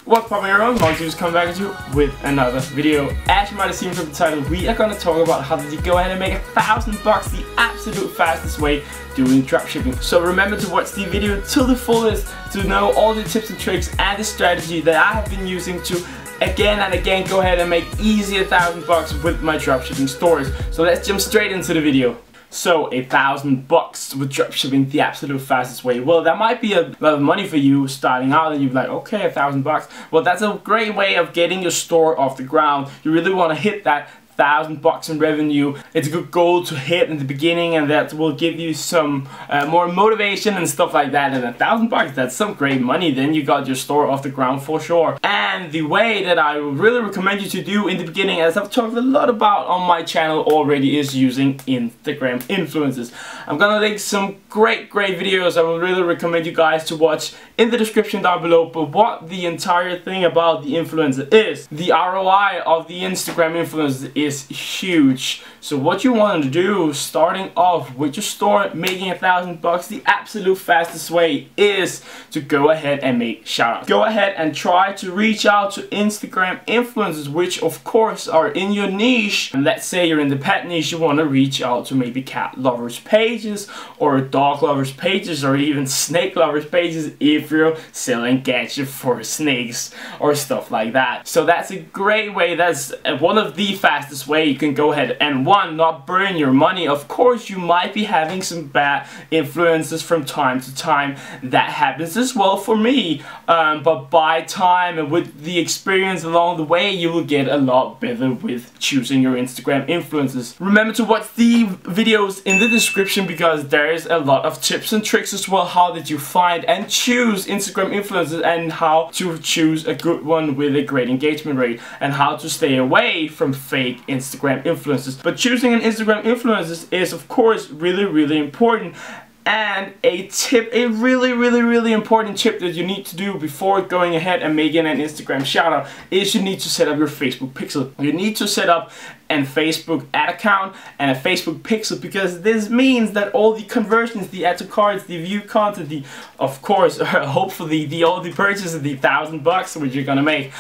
What's poppin' everyone, Markus coming back at you with another video. As you might have seen from the title, we are going to talk about how to go ahead and make $1,000 the absolute fastest way doing dropshipping. So remember to watch the video till the fullest to know all the tips and tricks and the strategy that I have been using to again and again go ahead and make easy $1,000 with my dropshipping stores. So let's jump straight into the video. So $1,000 with dropshipping the absolute fastest way. Well, that might be a lot of money for you starting out, and you're like, okay, $1,000. Well, that's a great way of getting your store off the ground. You really want to hit that $1,000 in revenue. It's a good goal to hit in the beginning, and that will give you some more motivation and stuff like that. And $1,000, that's some great money. Then you got your store off the ground for sure. And the way that I would really recommend you to do in the beginning, as I've talked a lot about on my channel already, is using Instagram influencers. I'm gonna link some great videos I would really recommend you guys to watch in the description down below. But what the entire thing about the influencer is, the ROI of the Instagram influencer is huge. So what you want to do starting off with your store making $1,000, the absolute fastest way is to go ahead and make shoutouts. Go ahead and try to reach out to Instagram influencers, which of course are in your niche. And let's say you're in the pet niche, you want to reach out to maybe cat lovers pages or dog lovers pages or even snake lovers pages if you're selling gadgets for snakes or stuff like that. So that's a great way. That's one of the fastest way you can go ahead and not burn your money. Of course, you might be having some bad influences from time to time. That happens as well for me. But by time and with the experience along the way, you will get a lot better with choosing your Instagram influencers. Remember to watch the videos in the description because there is a lot of tips and tricks as well. How did you find and choose Instagram influencers, and how to choose a good one with a great engagement rate, and how to stay away from fake Instagram influencers. But choosing an Instagram influencer is of course really important. And a tip, a really important tip that you need to do before going ahead and making an Instagram shoutout is you need to set up your Facebook pixel. You need to set up a Facebook ad account and a Facebook pixel, because this means that all the conversions, the add to carts, the view content, the of course hopefully all the purchases, the $1,000 which you're gonna make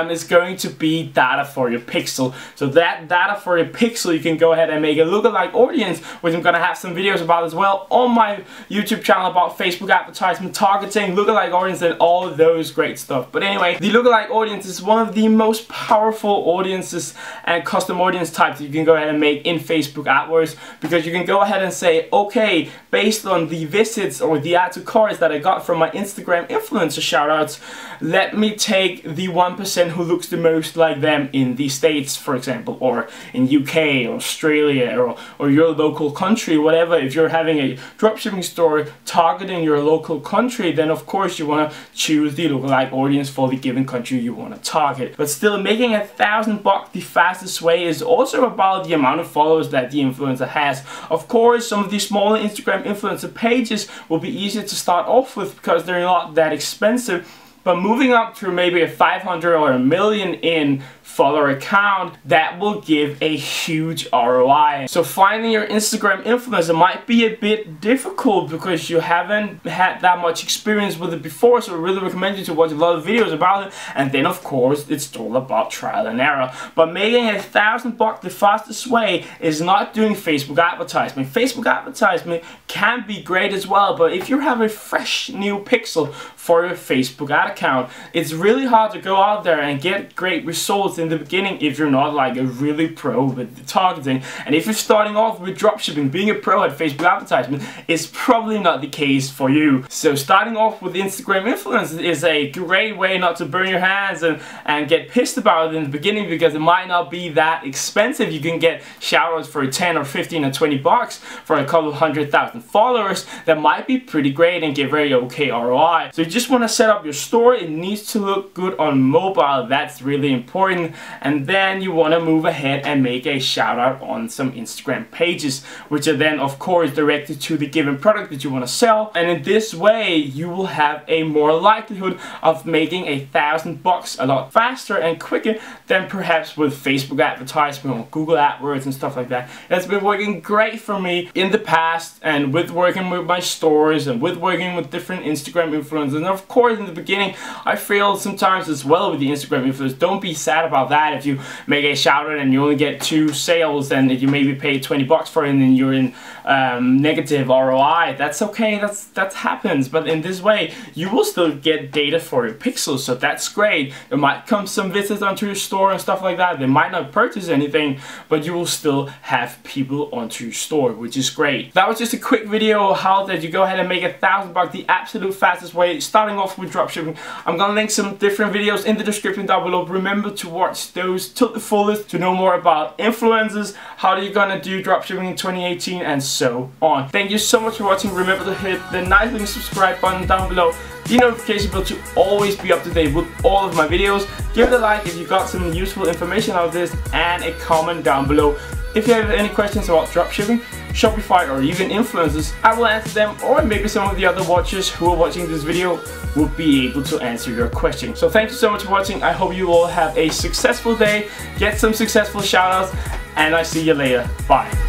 is going to be data for your pixel. So that data for your pixel, you can go ahead and make a lookalike audience, which I'm gonna have some videos about as well on my YouTube channel about Facebook advertisement, targeting, lookalike audience, and all of those great stuff. But anyway, the lookalike audience is one of the most powerful audiences and custom audience types that you can go ahead and make in Facebook AdWords, because you can go ahead and say, okay, based on the visits or the add to carts that I got from my Instagram influencer shoutouts, let me take the 1% who looks the most like them in the States, for example, or in UK or Australia or your local country, whatever. If you're having a dropshipping store targeting your local country, then of course you want to choose the lookalike audience for the given country you want to target. But still, making $1,000 the fastest way is also about the amount of followers that the influencer has. Of course, some of the smaller Instagram influencer pages will be easier to start off with because they're not that expensive. But moving up to maybe a 500 or a million in follower account, that will give a huge ROI. So finding your Instagram influencer might be a bit difficult because you haven't had that much experience with it before, so I really recommend you to watch a lot of videos about it. And then of course it's all about trial and error. But making $1,000 the fastest way is not doing Facebook advertisement. Facebook advertisement can be great as well, but if you have a fresh new pixel for your Facebook ad account, it's really hard to go out there and get great results in the beginning if you're not like a really pro with the targeting. And if you're starting off with dropshipping, being a pro at Facebook advertisement is probably not the case for you. So starting off with Instagram influencers is a great way not to burn your hands and get pissed about it in the beginning, because it might not be that expensive. You can get shoutouts for 10 or 15 or 20 bucks for a couple of 100,000 followers. That might be pretty great and give very okay ROI. So you just want to set up your store. It needs to look good on mobile. That's really important. And then you want to move ahead and make a shout out on some Instagram pages, which are then of course directed to the given product that you want to sell. And in this way you will have a more likelihood of making $1,000 a lot faster and quicker than perhaps with Facebook advertisement or Google AdWords and stuff like that. It's been working great for me in the past, and with working with my stores and with working with different Instagram influencers. And of course in the beginning thing. I feel sometimes as well with the Instagram influencers, don't be sad about that. If you make a shout out and you only get 2 sales, and if you maybe pay 20 bucks for it and then you're in negative ROI, that's okay, that happens. But in this way, you will still get data for your pixels, so that's great. There might come some visits onto your store and stuff like that. They might not purchase anything, but you will still have people onto your store, which is great. That was just a quick video of how that you go ahead and make $1,000 the absolute fastest way, starting off with dropshipping. I'm gonna link some different videos in the description down below. Remember to watch those to the fullest to know more about influencers, how you're gonna do dropshipping in 2018, and so on. Thank you so much for watching. Remember to hit the nice little subscribe button down below, the notification bell to always be up to date with all of my videos. Give it a like if you got some useful information out of this, and a comment down below. If you have any questions about dropshipping, Shopify, or even influencers, I will answer them, or maybe some of the other watchers who are watching this video will be able to answer your question. So thank you so much for watching. I hope you all have a successful day, get some successful shoutouts, and I see you later. Bye.